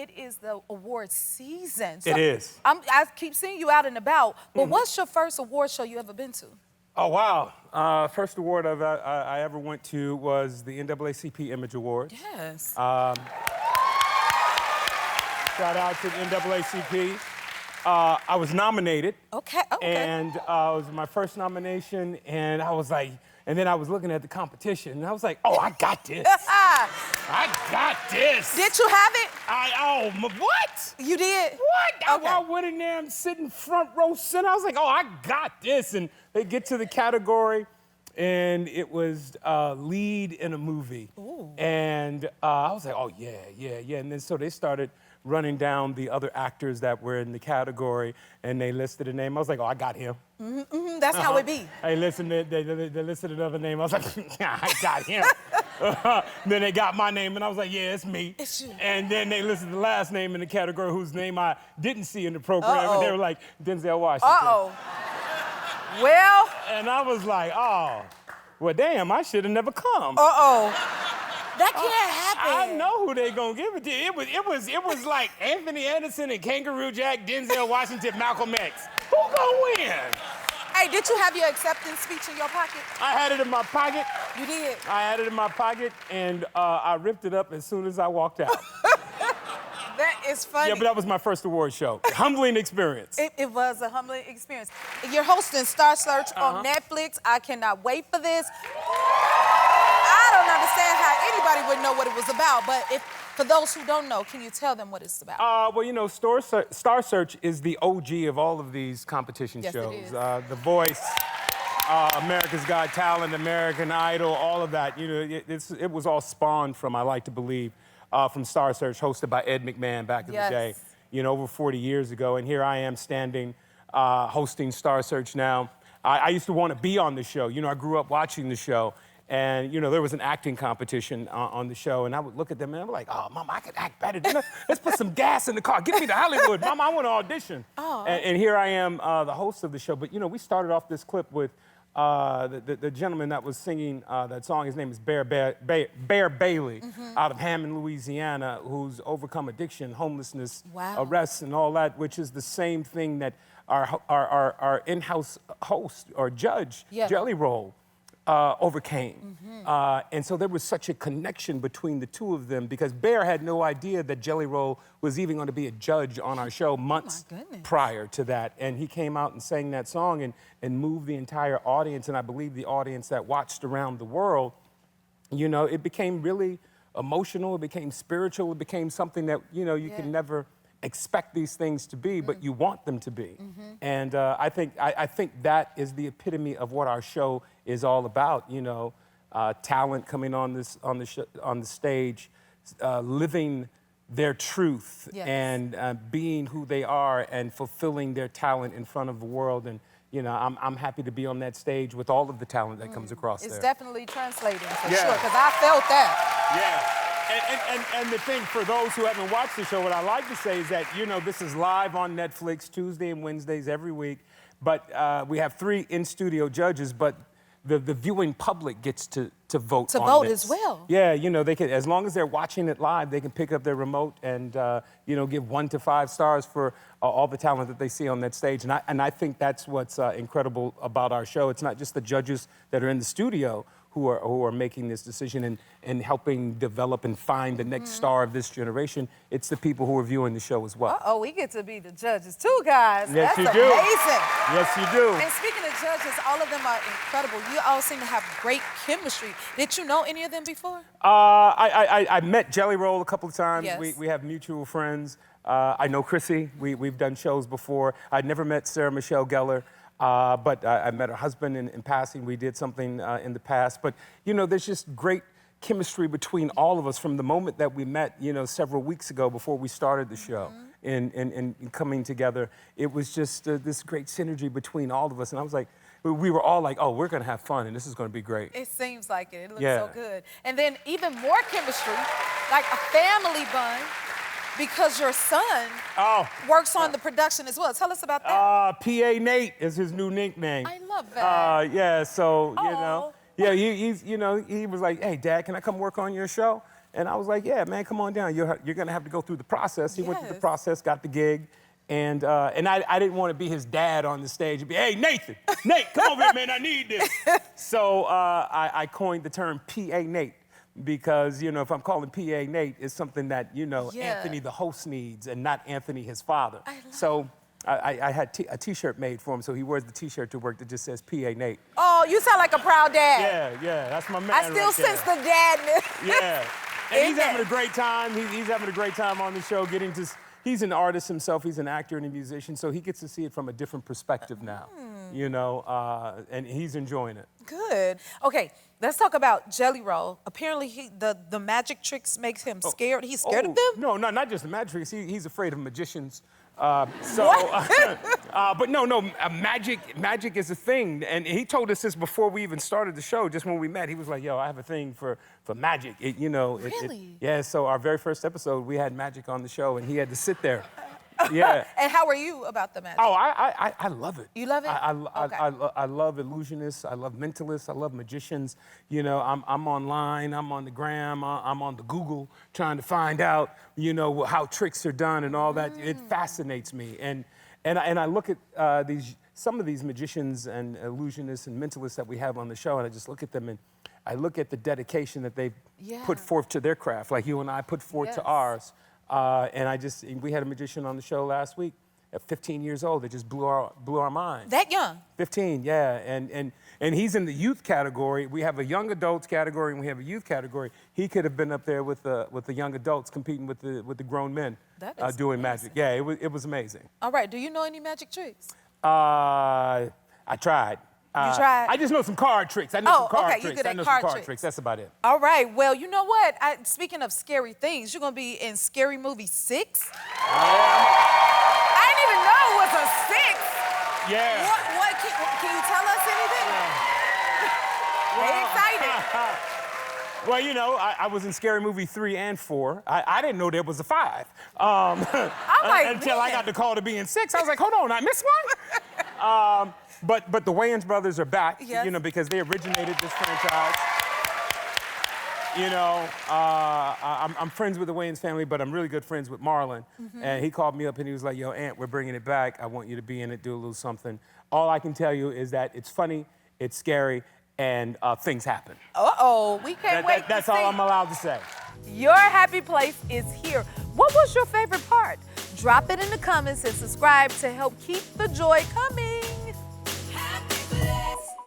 it is the award season. So it is. I keep seeing you out and about, but what's your first award show you ever been to? Oh, wow. First award I ever went to was the NAACP Image Awards. Yes. Shout out to the NAACP. I was nominated. Okay. And it was my first nomination, and I was like, and then I was looking at the competition, and I was like, oh, I got this. I got this. Did you have it? What? You did? What? Okay. I went in there, I'm sitting front row center. I was like, oh, I got this. And they get to the category, and it was lead in a movie. Ooh. And I was like, oh, yeah. And then so they started running down the other actors that were in the category, and they listed a name. I was like, oh, I got him. That's how it be. Hey, listen, they listed another name. I was like, yeah, I got him. Then they got my name, and I was like, yeah, it's me. It's you. And then they listed the last name in the category whose name I didn't see in the program, and they were like, Denzel Washington. Well. And I was like, oh, well, damn, I should have never come. That can't happen. I know who they gonna give it to. It was like Anthony Anderson and Kangaroo Jack, Denzel Washington, Malcolm X. Who gonna win? Hey, did you have your acceptance speech in your pocket? I had it in my pocket. You did? I had it in my pocket, and I ripped it up as soon as I walked out. That is funny. Yeah, but that was my first award show. Humbling experience. It was a humbling experience. You're hosting Star Search on Netflix. I cannot wait for this. I don't understand how anybody would know what it was about, but for those who don't know, can you tell them what it's about? Well, you know, Star Search is the OG of all of these competition shows. It is. The Voice, America's Got Talent, American Idol, all of that. You know, it was all spawned from, I like to believe, from Star Search, hosted by Ed McMahon back in the day, you know, over 40 years ago. And here I am standing, hosting Star Search now. I used to want to be on the show. You know, I grew up watching the show. And, you know, there was an acting competition on the show, and I would look at them, and I'm like, oh, Mama, I could act better. Let's put some gas in the car. Get me to Hollywood. Mama, I want to audition. And here I am, the host of the show. But, you know, we started off this clip with the gentleman that was singing that song. His name is Bear Bailey, out of Hammond, Louisiana, who's overcome addiction, homelessness, arrests, and all that, which is the same thing that our in-house host or judge, Jelly Roll, overcame. And so there was such a connection between the two of them because Bear had no idea that Jelly Roll was even going to be a judge on our show months prior to that. And he came out and sang that song and moved the entire audience, and I believe the audience that watched around the world. You know, it became really emotional, it became spiritual, it became something that, you know, you can never expect these things to be, but you want them to be. And I think that is the epitome of what our show is all about. You know, talent coming on the stage, living their truth and being who they are and fulfilling their talent in front of the world. And you know, I'm happy to be on that stage with all of the talent that comes across there. It's definitely translating for sure, because I felt that. Yeah. And the thing, for those who haven't watched the show, what I like to say is that, you know, this is live on Netflix Tuesday and Wednesdays every week, but we have 3 in-studio judges, but the viewing public gets to vote on vote this. as well. Yeah, you know, they can, as long as they're watching it live, they can pick up their remote and, you know, give 1 to 5 stars for all the talent that they see on that stage. And I think that's what's incredible about our show. It's not just the judges that are in the studio who are making this decision and helping develop and find the next star of this generation. It's the people who are viewing the show as well. We get to be the judges too, guys. Yes, That's you do. amazing. Yes, you do. And speaking of judges, all of them are incredible. You all seem to have great chemistry. Did you know any of them before? I met Jelly Roll a couple of times. Yes. We have mutual friends. I know Chrissy. We've done shows before. I'd never met Sarah Michelle Gellar. But I met her husband in passing. We did something in the past. But, you know, there's just great chemistry between all of us from the moment that we met, you know, several weeks ago before we started the show in coming together. It was just this great synergy between all of us. And I was like, we were all like, oh, we're going to have fun, and this is going to be great. It seems like it. It looks so good. And then even more chemistry, like a family bond. Because your son works on the production as well. Tell us about that. P.A. Nate is his new nickname. I love that. Yeah, so, you know, he's, you know, he was like, hey, Dad, can I come work on your show? And I was like, yeah, man, come on down. You're going to have to go through the process. He went through the process, got the gig. And I didn't want to be his dad on the stage and be, hey, Nathan, Nate, come over here, man, I need this. So I coined the term PA Nate because, you know, if I'm calling PA Nate, it's something that, you know, Anthony the host needs and not Anthony his father. So I had a T-shirt made for him, so he wears the T-shirt to work that just says PA Nate. Oh, you sound like a proud dad. Yeah, that's my man. I still sense the dadness. Yeah, and he's having a great time. He's having a great time on the show, getting to. He's an artist himself. He's an actor and a musician, so he gets to see it from a different perspective now. You know, and he's enjoying it. Good. Okay, let's talk about Jelly Roll. Apparently, the magic tricks makes him scared. He's scared of them? No, not just the magic tricks. He's afraid of magicians. What? But no, magic is a thing. And he told us this before we even started the show, just when we met. He was like, yo, I have a thing for magic. Really? Yeah, so our very first episode, we had magic on the show, and he had to sit there. Yeah. And how are you about the magic? Oh, I love it. You love it? I love illusionists. I love mentalists. I love magicians. You know, I'm online. I'm on the gram. I'm on the Google trying to find out, you know, how tricks are done and all that. It fascinates me. And I look at some of these magicians and illusionists and mentalists that we have on the show, and I just look at them and I look at the dedication that they've put forth to their craft, like you and I put forth to ours. And we had a magician on the show last week at 15 years old that just blew our minds. That young? 15, yeah. And he's in the youth category. We have a young adults category and we have a youth category. He could have been up there with the young adults competing with the grown men doing magic. Yeah, it was amazing. All right, do you know any magic tricks? I tried. You tried? I just know some card tricks. I know some card tricks. I know some card tricks. That's about it. All right. Well, you know what? Speaking of scary things, you're going to be in Scary Movie 6? I didn't even know it was a 6. Yeah. What can you tell us anything? Very excited. Well, you know, I was in Scary Movie 3 and 4. I didn't know there was a 5. Until I got the call to be in 6. I was like, hold on, I missed one? But the Wayans brothers are back, you know, because they originated this franchise. You know, I'm friends with the Wayans family, but I'm really good friends with Marlon. And he called me up and he was like, yo, Aunt, we're bringing it back. I want you to be in it, do a little something. All I can tell you is that it's funny, it's scary, and things happen. Uh-oh, we can't wait to see. That's all I'm allowed to say. Your happy place is here. What was your favorite part? Drop it in the comments and subscribe to help keep the joy coming.